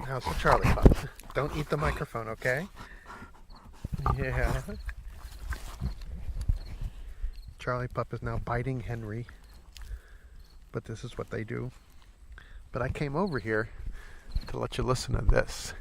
How's the Charlie pup? Don't eat the microphone, okay? Yeah. Charlie pup is now biting Henry. But this is what they do. But I came over here to let you listen to this.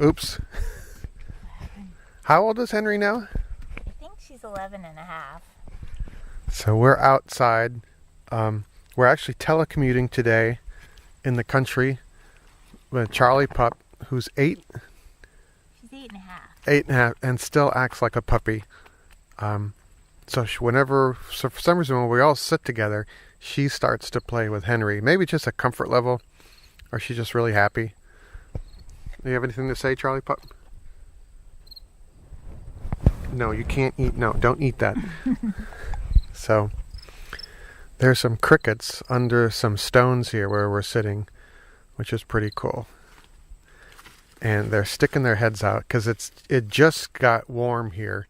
Oops. How old is Henry now? I think she's 11 and a half. So we're outside. We're actually telecommuting today in the country with Charlie pup, who's 8. She's 8 and a half. 8 and a half, and still acts like a puppy. So for some reason, when we all sit together, she starts to play with Henry. Maybe just a comfort level, or she's just really happy. Do you have anything to say, Charlie pup? No, you can't eat. No, don't eat that. So there's some crickets under some stones here where we're sitting, which is pretty cool. And they're sticking their heads out because it just got warm here.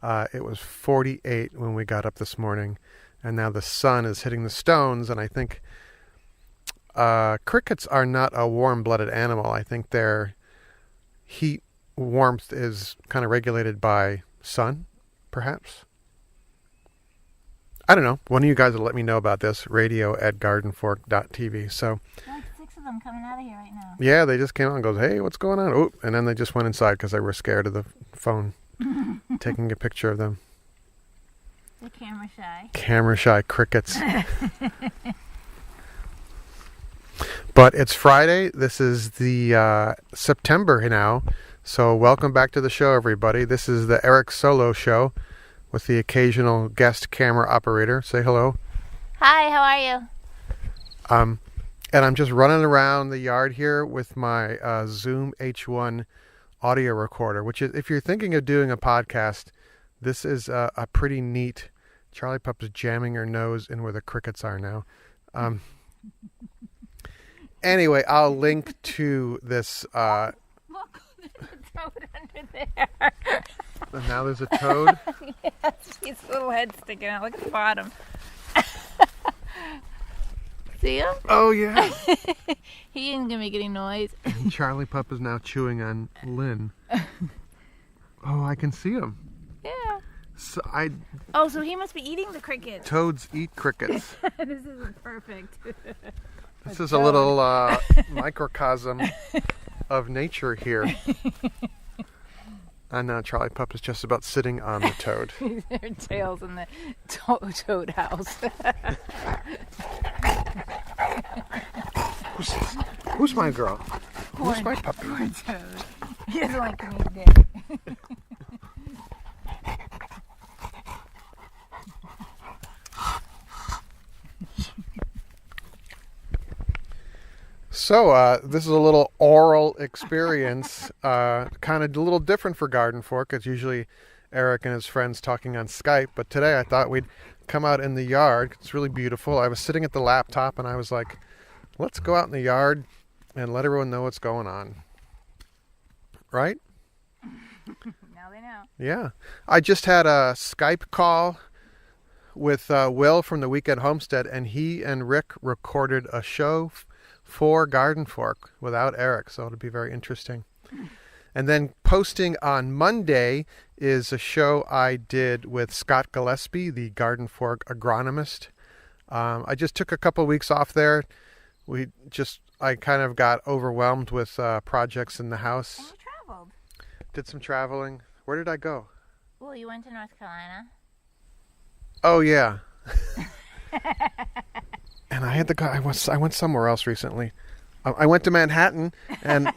It was 48 when we got up this morning, and now the sun is hitting the stones, and I think crickets are not a warm-blooded animal. I think their heat warmth is kind of regulated by sun, perhaps. I don't know. One of you guys will let me know about this. radio@gardenfork.tv. So, Like 6 of them coming out of here right now. yeah, they just came out and goes, hey, what's going on? Oh, and then they just went inside because they were scared of the phone. Taking a picture of them. They're camera shy. Camera shy crickets. But it's Friday. This is the September now. So welcome back to the show, everybody. This is the Eric Solo Show with the occasional guest camera operator. Say hello. Hi, how are you? And I'm just running around the yard here with my Zoom H1 audio recorder, which is, if you're thinking of doing a podcast, this is a pretty neat. Charlie Pup is jamming her nose in where the crickets are now. Anyway, I'll link to this. Look, there's a toad under there. And now there's a toad. Yes, his little head sticking out. Look at the bottom. See him? Oh, yeah. He ain't gonna make any noise. And Charlie Pup is now chewing on Lynn. Oh, I can see him. Yeah. So So he must be eating the crickets. Toads eat crickets. This isn't perfect. This is a little microcosm of nature here. And now Charlie Pup is just about sitting on the toad. Their tails in the toad house. Who's my girl? Who's my puppy? Poor toad. He doesn't like to meet Dick. So, this is a little oral experience, kind of a little different for Garden Fork. It's usually Eric and his friends talking on Skype, but today I thought we'd come out in the yard. It's really beautiful. I was sitting at the laptop and I was like, let's go out in the yard and let everyone know what's going on. Right? Now they know. Yeah. I just had a Skype call with Will from the Weekend Homestead, and he and Rick recorded a show for Garden Fork without Eric, so it'll be very interesting. And then posting on Monday is a show I did with Scott Gillespie, the Garden Fork agronomist. I just took a couple weeks off there. I kind of got overwhelmed with projects in the house. And you traveled. Did some traveling. Where did I go? Well, you went to North Carolina. Oh, yeah. And I had to go. I went somewhere else recently. I went to Manhattan, and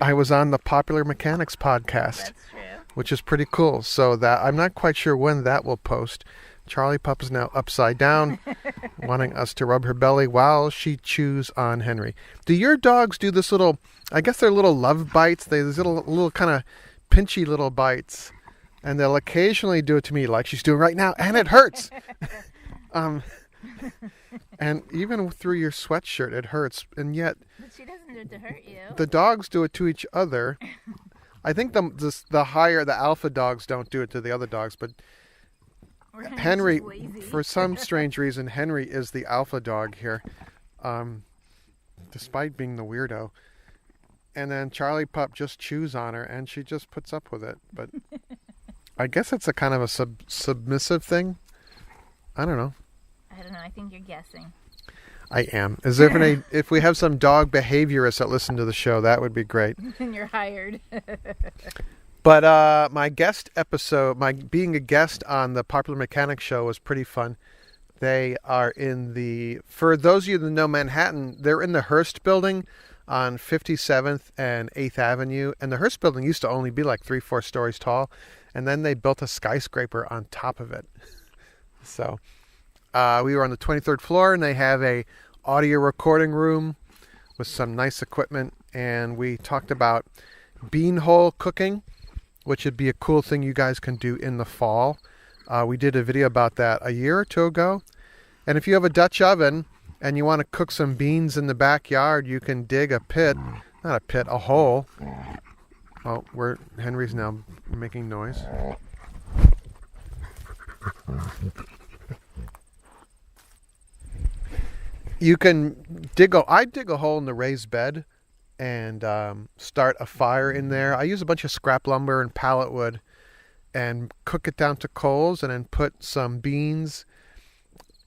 I was on the Popular Mechanics podcast. That's true. which is pretty cool. So that I'm not quite sure when that will post. Charlie Pup is now upside down, wanting us to rub her belly while she chews on Henry. Do your dogs do this little, I guess they're little love bites, these little kind of pinchy little bites, and they'll occasionally do it to me like she's doing right now, and it hurts. And even through your sweatshirt, it hurts, and yet But she doesn't do it to hurt you. the dogs do it to each other. I think the alpha dogs don't do it to the other dogs, but Or Henry, she's lazy. for some strange reason, Henry is the alpha dog here, despite being the weirdo. And then Charlie Pup just chews on her, and she just puts up with it. But I guess it's a kind of a submissive thing. I don't know. I don't know. I think you're guessing. I am. As if we have some dog behaviorists that listen to the show, that would be great. And you're hired. But my guest episode, being a guest on the Popular Mechanics show was pretty fun. They are for those of you that know Manhattan, they're in the Hearst building on 57th and 8th Avenue. And the Hearst building used to only be like 3-4 stories tall. And then they built a skyscraper on top of it. So we were on the 23rd floor, and they have a audio recording room with some nice equipment. And we talked about beanhole cooking, which would be a cool thing you guys can do in the fall. We did a video about that a year or two ago. And if you have a Dutch oven and you want to cook some beans in the backyard, you can dig a hole. Oh, Henry's now making noise. You can I dig a hole in the raised bed and start a fire in there. I use a bunch of scrap lumber and pallet wood and cook it down to coals, and then put some beans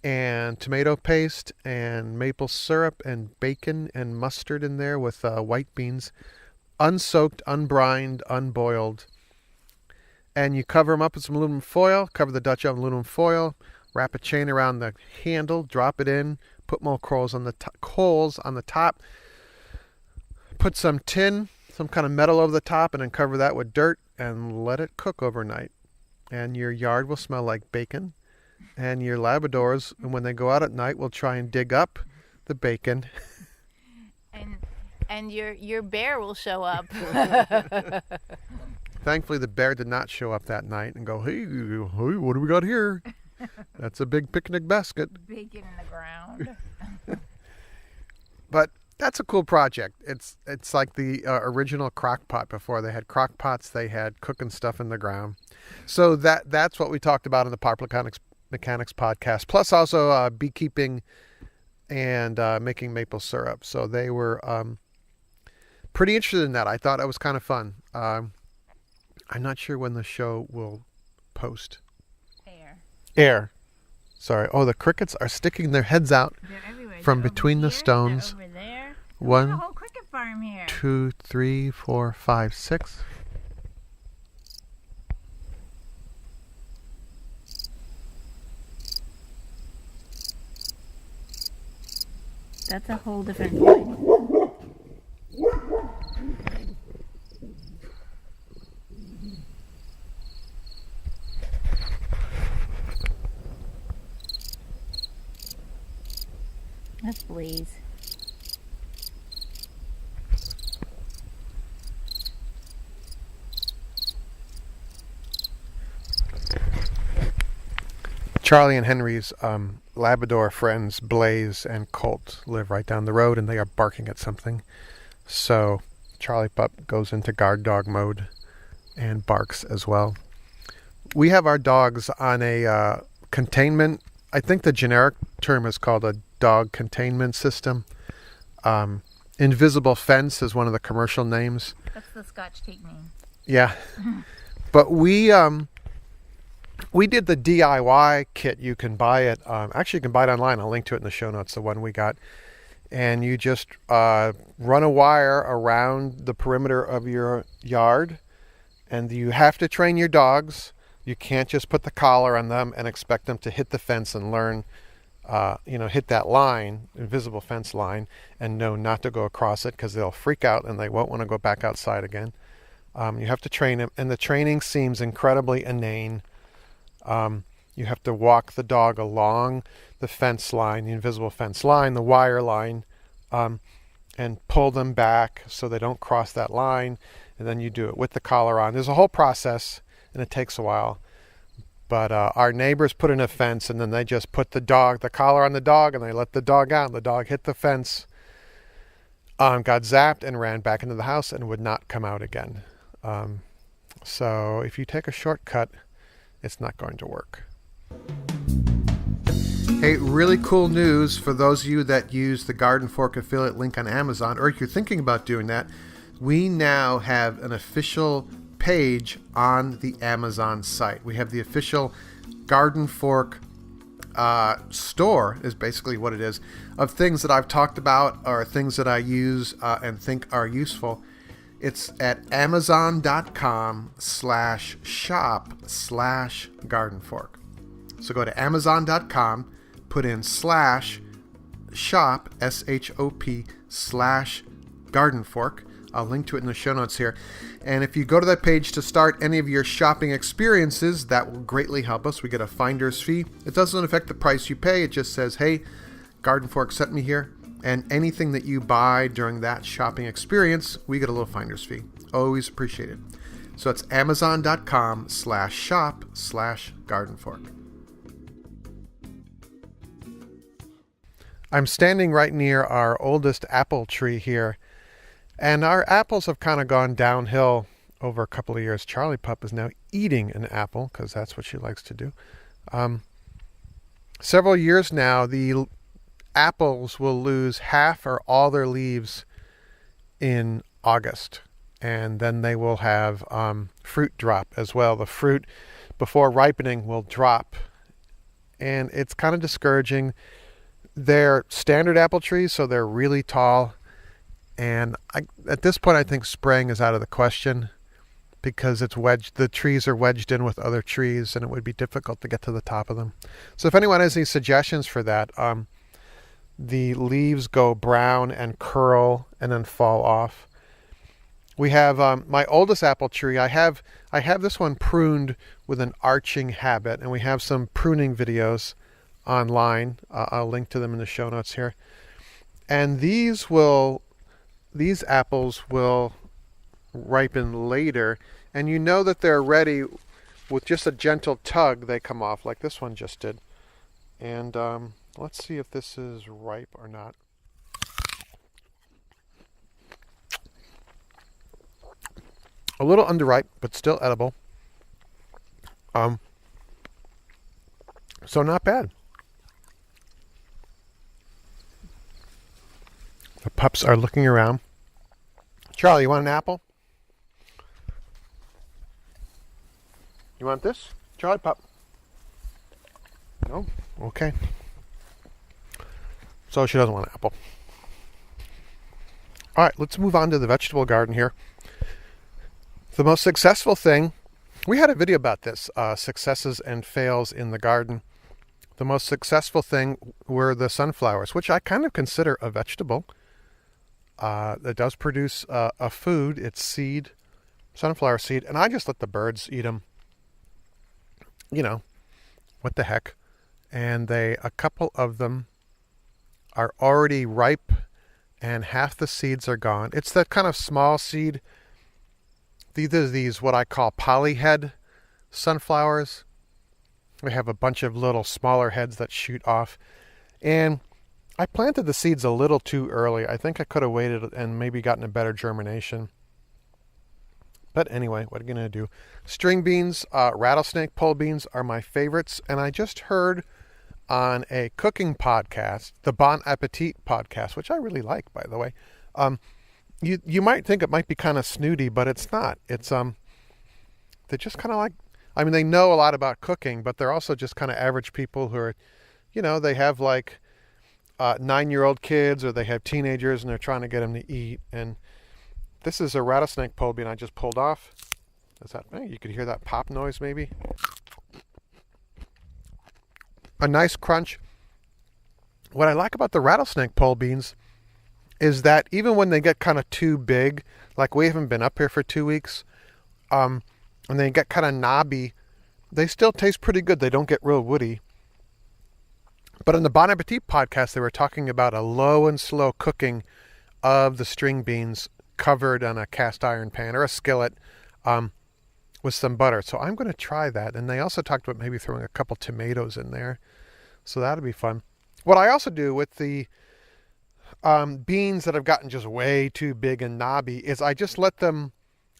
and tomato paste and maple syrup and bacon and mustard in there with white beans, unsoaked, unbrined, unboiled. And you cover them up with some aluminum foil, cover the Dutch oven with aluminum foil, wrap a chain around the handle, drop it in, put more coals on the top, put some tin, some kind of metal over the top, and then cover that with dirt and let it cook overnight. And your yard will smell like bacon. And your Labradors, when they go out at night, will try and dig up the bacon. And your bear will show up. Thankfully, the bear did not show up that night and go, hey, what do we got here? That's a big picnic basket. Bacon in the ground. But that's a cool project. It's like the original crock pot. Before they had crock pots, they had cooking stuff in the ground. So that's what we talked about in the Popular Mechanics podcast. Plus also beekeeping and making maple syrup. So they were pretty interested in that. I thought it was kind of fun. I'm not sure when the show will post. Air. Sorry. Oh, the crickets are sticking their heads out from between the stones. Over there. One, a whole cricket farm here. 2, 3, 4, 5, 6. That's a whole different point. That's Blaze. Charlie and Henry's Labrador friends, Blaze and Colt, live right down the road, and they are barking at something. So Charlie Pup goes into guard dog mode and barks as well. We have our dogs on a containment. I think the generic term is called a dog containment system. Invisible fence is one of the commercial names. That's the Scotch tape name. Yeah. But we did the DIY kit. You can buy it. Actually, you can buy it online. I'll link to it in the show notes, the one we got. And you just run a wire around the perimeter of your yard. And you have to train your dogs. You can't just put the collar on them and expect them to hit the fence and learn, hit that line, invisible fence line, and know not to go across it because they'll freak out and they won't want to go back outside again. You have to train him, and the training seems incredibly inane. You have to walk the dog along the fence line, the invisible fence line, the wire line, and pull them back so they don't cross that line. And then you do it with the collar on. There's a whole process, and it takes a while. But our neighbors put in a fence, and then they just put the collar on the dog, and they let the dog out. The dog hit the fence, got zapped, and ran back into the house and would not come out again. So if you take a shortcut, it's not going to work. Hey, really cool news for those of you that use the Garden Fork affiliate link on Amazon, or if you're thinking about doing that, we now have an official page on the Amazon site. We have the official Garden Fork store, is basically what it is, of things that I've talked about or things that I use and think are useful. It's at amazon.com/shop/gardenfork. So go to amazon.com, put in /shop, SHOP/gardenfork. I'll link to it in the show notes here. And if you go to that page to start any of your shopping experiences, that will greatly help us. We get a finder's fee. It doesn't affect the price you pay. It just says, hey, Garden Fork sent me here. And anything that you buy during that shopping experience, we get a little finder's fee. Always appreciated. So it's amazon.com/shop/gardenfork. I'm standing right near our oldest apple tree here. And our apples have kind of gone downhill over a couple of years. Charlie Pup is now eating an apple because that's what she likes to do. Several years now, the apples will lose half or all their leaves in August. And then they will have fruit drop as well. The fruit before ripening will drop. And it's kind of discouraging. They're standard apple trees, so they're really tall. And at this point, I think spraying is out of the question because it's wedged. The trees are wedged in with other trees, and it would be difficult to get to the top of them. So if anyone has any suggestions for that, the leaves go brown and curl and then fall off. We have my oldest apple tree. I have this one pruned with an arching habit, and we have some pruning videos online. I'll link to them in the show notes here. And these apples will ripen later, and you know that they're ready with just a gentle tug. They come off like this one just did. And let's see if this is ripe or not. A little underripe, but still edible. So not bad. The pups are looking around. Charlie, you want an apple? You want this? Charlie pup. No? Okay. So she doesn't want an apple. All right, let's move on to the vegetable garden here. The most successful thing, we had a video about this, successes and fails in the garden. The most successful thing were the sunflowers, which I kind of consider a vegetable. It does produce a food. It's seed, sunflower seed, and I just let the birds eat them. You know, what the heck. And a couple of them are already ripe, and half the seeds are gone. It's that kind of small seed. These are these what I call polyhead sunflowers. We have a bunch of little smaller heads that shoot off. And I planted the seeds a little too early. I think I could have waited and maybe gotten a better germination. But anyway, what are you going to do? String beans, rattlesnake pole beans are my favorites. And I just heard on a cooking podcast, the Bon Appetit podcast, which I really like, by the way. You might think it might be kind of snooty, but it's not. It's they're just kind of like, I mean, they know a lot about cooking, but they're also just kind of average people who are, they have like 9-year-old kids, or they have teenagers and they're trying to get them to eat. And this is a rattlesnake pole bean I just pulled off. You could hear that pop noise maybe. A nice crunch. What I like about the rattlesnake pole beans is that even when they get kind of too big, like we haven't been up here for 2 weeks, And they get kind of knobby. They still taste pretty good. They don't get real woody. But in the Bon Appetit podcast, they were talking about a low and slow cooking of the string beans covered on a cast iron pan or a skillet with some butter. So I'm going to try that. And they also talked about maybe throwing a couple tomatoes in there. So that'll be fun. What I also do with the beans that have gotten just way too big and knobby is I just let them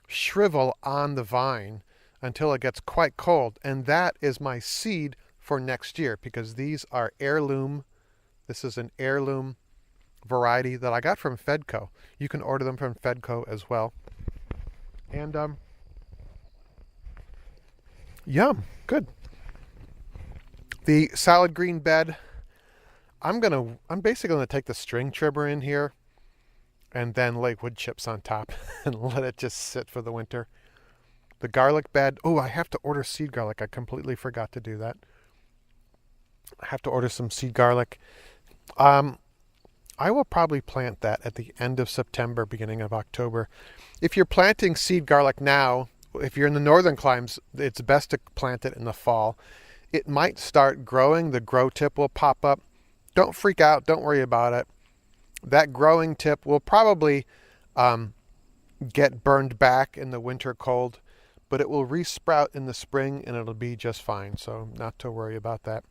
shrivel on the vine until it gets quite cold. And that is my seed for next year, because these are heirloom. This is an heirloom variety that I got from Fedco. You can order them from Fedco as well. And yum, good. The salad green bed, I'm basically gonna take the string trimmer in here and then lay wood chips on top and let it just sit for the winter. The garlic bed, oh, I have to order seed garlic. I completely forgot to do that. I have to order some seed garlic. I will probably plant that at the end of September, beginning of October. If you're planting seed garlic now, if you're in the northern climes, it's best to plant it in the fall. It might start growing. The grow tip will pop up. Don't freak out. Don't worry about it. That growing tip will probably get burned back in the winter cold, but it will resprout in the spring and it'll be just fine. So not to worry about that.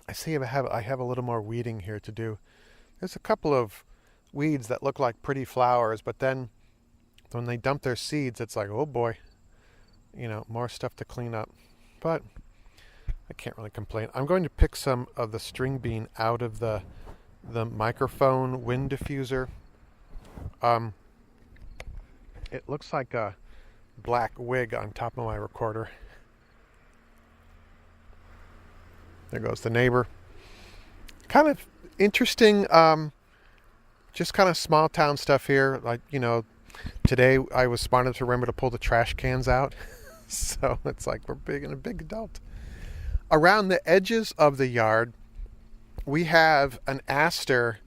I see I have a little more weeding here to do. There's a couple of weeds that look like pretty flowers, but then when they dump their seeds, it's like, oh boy, more stuff to clean up. But I can't really complain. I'm going to pick some of the string bean out of the microphone wind diffuser. It looks like a black wig on top of my recorder. There goes the neighbor. Kind of interesting, just kind of small town stuff here. Like, today I was smart enough to remember to pull the trash cans out. So it's like we're big and a big adult. Around the edges of the yard, we have an aster,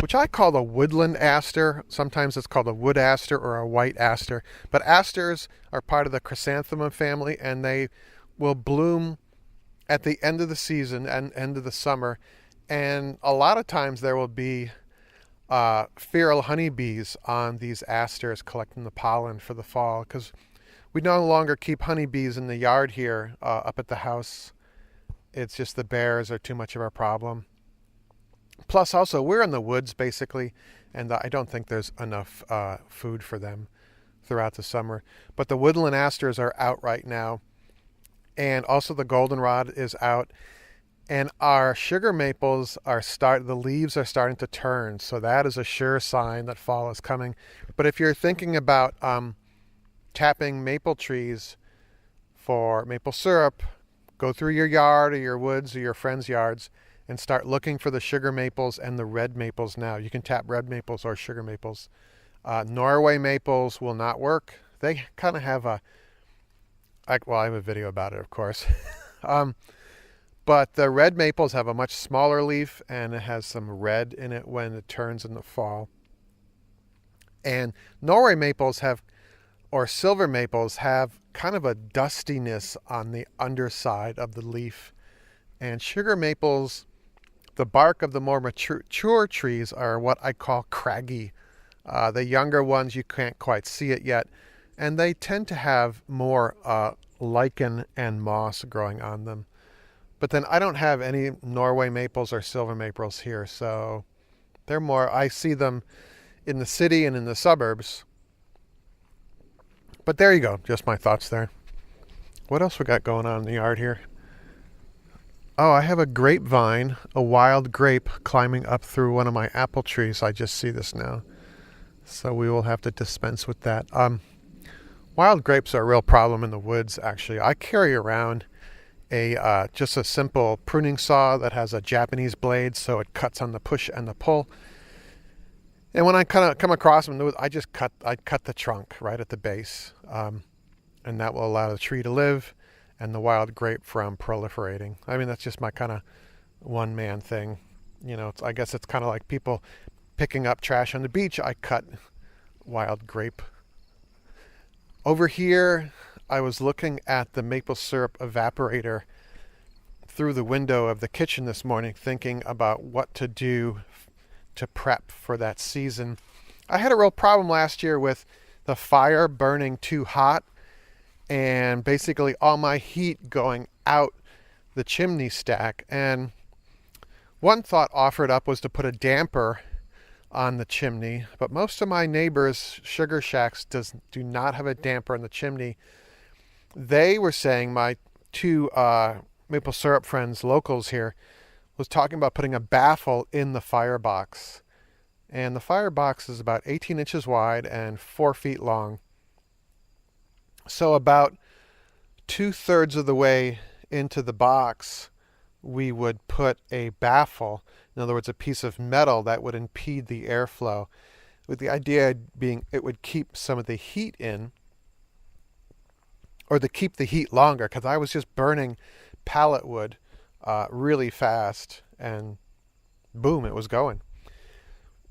which I call a woodland aster. Sometimes it's called a wood aster or a white aster. But asters are part of the chrysanthemum family, and they will bloom at the end of the season and end of the summer. And a lot of times there will be feral honeybees on these asters collecting the pollen for the fall, because we no longer keep honeybees in the yard here up at the house. It's just the bears are too much of our problem. Plus also we're in the woods basically, and I don't think there's enough food for them throughout the summer. But the woodland asters are out right now, and also the goldenrod is out. And our sugar maples the leaves are starting to turn. So that is a sure sign that fall is coming. But if you're thinking about tapping maple trees for maple syrup, go through your yard or your woods or your friends' yards and start looking for the sugar maples and the red maples now. You can tap red maples or sugar maples. Norway maples will not work. They kind of have I have a video about it, of course. But the red maples have a much smaller leaf, and it has some red in it when it turns in the fall. And Norway maples or silver maples have kind of a dustiness on the underside of the leaf. And sugar maples, the bark of the more mature trees are what I call craggy. The younger ones, you can't quite see it yet. And they tend to have more lichen and moss growing on them. But then I don't have any Norway maples or silver maples here, so I see them in the city and in the suburbs. But there you go, just my thoughts there. What else we got going on in the yard here? Oh, I have a grapevine, a wild grape climbing up through one of my apple trees. I just see this now. So we will have to dispense with that. Wild grapes are a real problem in the woods, actually. I carry around just a simple pruning saw that has a Japanese blade, so it cuts on the push and the pull. And when I kind of come across them, I cut the trunk right at the base, and that will allow the tree to live and the wild grape from proliferating. I mean, that's just my kind of one-man thing. I guess it's kind of like people picking up trash on the beach. I cut wild grape. Over here, I was looking at the maple syrup evaporator through the window of the kitchen this morning, thinking about what to do to prep for that season. I had a real problem last year with the fire burning too hot and basically all my heat going out the chimney stack. And one thought offered up was to put a damper on the chimney, but most of my neighbors' sugar shacks do not have a damper on the chimney. They were saying, my two maple syrup friends, locals here, was talking about putting a baffle in the firebox. And the firebox is about 18 inches wide and 4 feet long. So about 2/3 of the way into the box, we would put a baffle. In other words, a piece of metal that would impede the airflow, with the idea being it would keep some of the heat in, or to keep the heat longer, because I was just burning pallet wood really fast, and boom, it was going.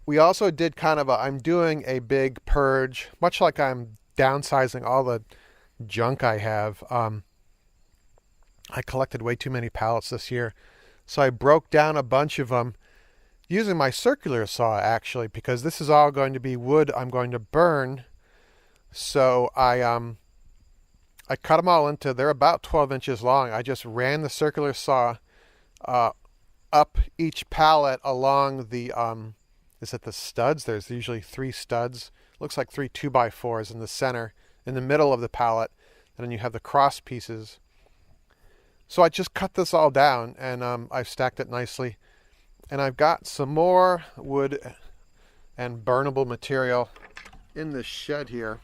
We also did I'm doing a big purge, much like I'm downsizing all the junk I have. I collected way too many pallets this year, so I broke down a bunch of them using my circular saw, actually, because this is all going to be wood I'm going to burn. So I cut them all into, they're about 12 inches long. I just ran the circular saw up each pallet along the, is it the studs? There's usually 3 studs. Looks like 3 2x4s in the center, in the middle of the pallet. And then you have the cross pieces. So I just cut this all down, and I've stacked it nicely. And I've got some more wood and burnable material in this shed here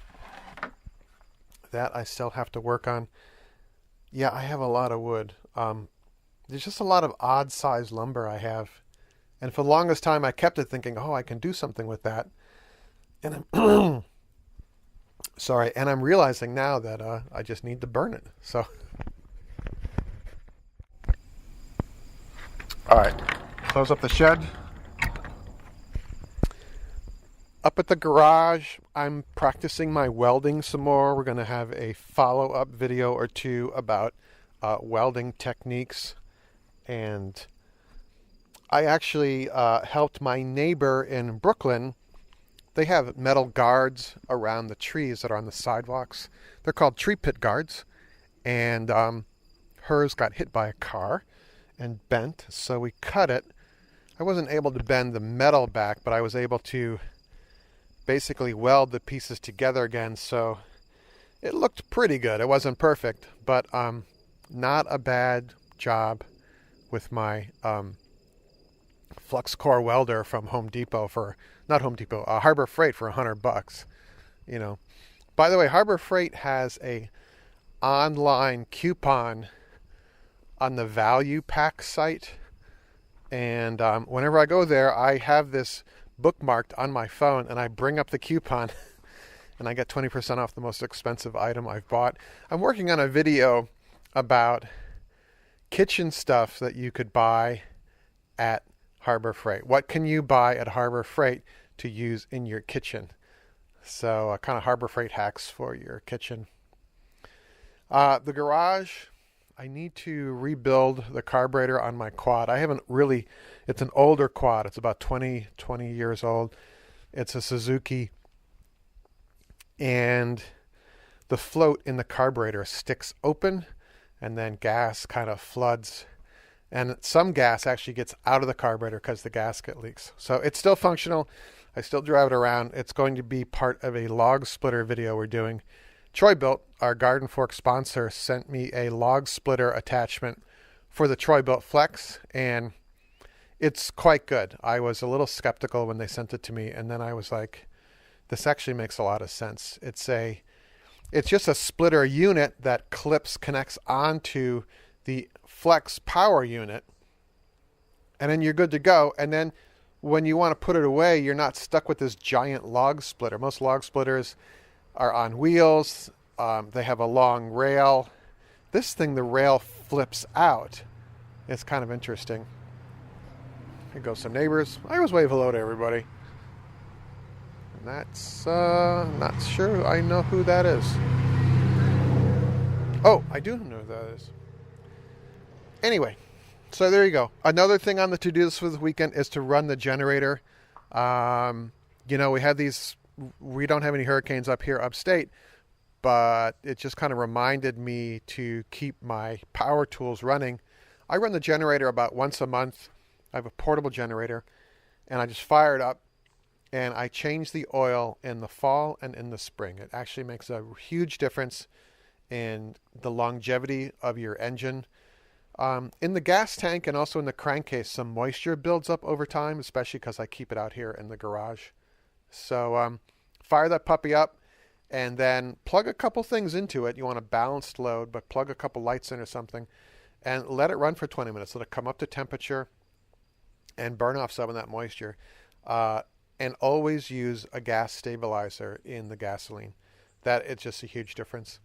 that I still have to work on. Yeah, I have a lot of wood. There's just a lot of odd sized lumber I have. And for the longest time I kept it thinking, oh, I can do something with that. And I'm sorry, and I'm realizing now that I just need to burn it. So all right, close up the shed. Up at the garage, I'm practicing my welding some more. We're going to have a follow-up video or two about welding techniques. And I actually helped my neighbor in Brooklyn. They have metal guards around the trees that are on the sidewalks. They're called tree pit guards. And hers got hit by a car and bent, so we cut it. I wasn't able to bend the metal back, but I was able to basically weld the pieces together again, so it looked pretty good. It wasn't perfect, but not a bad job with my flux core welder from Home Depot Harbor Freight for $100. You know, by the way, Harbor Freight has a online coupon on the Value Pack site, and whenever I go there, I have this bookmarked on my phone, and I bring up the coupon and I get 20% off the most expensive item I've bought. I'm working on a video about kitchen stuff that you could buy at Harbor Freight. What can you buy at Harbor Freight to use in your kitchen? So kind of Harbor Freight hacks for your kitchen. The garage, I need to rebuild the carburetor on my quad. It's an older quad. It's about 20 years old. It's a Suzuki. And the float in the carburetor sticks open, and then gas kind of floods. And some gas actually gets out of the carburetor because the gasket leaks. So it's still functional. I still drive it around. It's going to be part of a log splitter video we're doing. Troy-Bilt, our Garden Fork sponsor, sent me a log splitter attachment for the Troy-Bilt Flex, and it's quite good. I was a little skeptical when they sent it to me, and then I was like, this actually makes a lot of sense. It's just a splitter unit that connects onto the Flex power unit, and then you're good to go. And then when you want to put it away, you're not stuck with this giant log splitter. Most log splitters are on wheels. They have a long rail. This thing, the rail flips out. It's kind of interesting. Here goes some neighbors. I always wave hello to everybody. That's not sure I know who that is. Oh, I do know who that is. Anyway, so there you go. Another thing on the to-do list for the weekend is to run the generator. We don't have any hurricanes up here upstate, but it just kind of reminded me to keep my power tools running. I run the generator about once a month. I have a portable generator, and I just fire it up, and I change the oil in the fall and in the spring. It actually makes a huge difference in the longevity of your engine. In the gas tank and also in the crankcase, some moisture builds up over time, especially because I keep it out here in the garage. So fire that puppy up and then plug a couple things into it. You want a balanced load, but plug a couple lights in or something and let it run for 20 minutes. Let it come up to temperature and burn off some of that moisture. And always use a gas stabilizer in the gasoline. It's just a huge difference.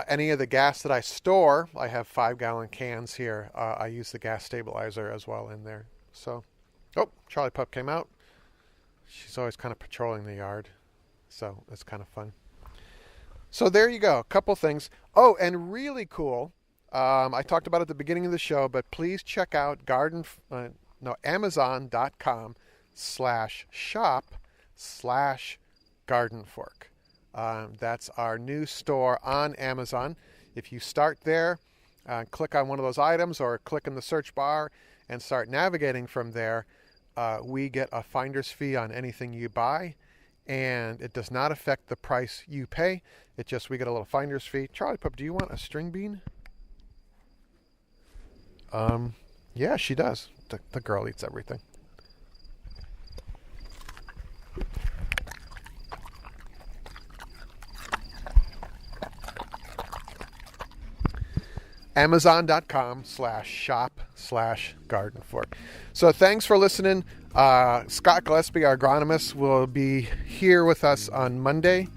Any of the gas that I store, I have 5-gallon cans here. I use the gas stabilizer as well in there. So, Charlie Pup came out. She's always kind of patrolling the yard. So it's kind of fun. So there you go. A couple things. Oh, and really cool. I talked about it at the beginning of the show, but please check out Amazon.com/shop/gardenfork. That's our new store on Amazon. If you start there, click on one of those items or click in the search bar and start navigating from there, we get a finder's fee on anything you buy, and it does not affect the price you pay. We get a little finder's fee. Charlie Pup, do you want a string bean? Yeah, she does. The girl eats everything. Amazon.com/shop/gardenfork. So thanks for listening. Scott Gillespie, our agronomist, will be here with us on Monday,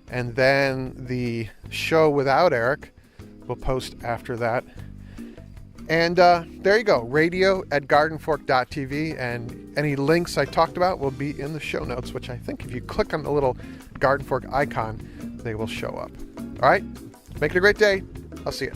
and then the show without Eric will post after that. And there you go, radio@gardenfork.tv, and any links I talked about will be in the show notes, which I think if you click on the little Garden Fork icon, they will show up. All right, make it a great day. I'll see you.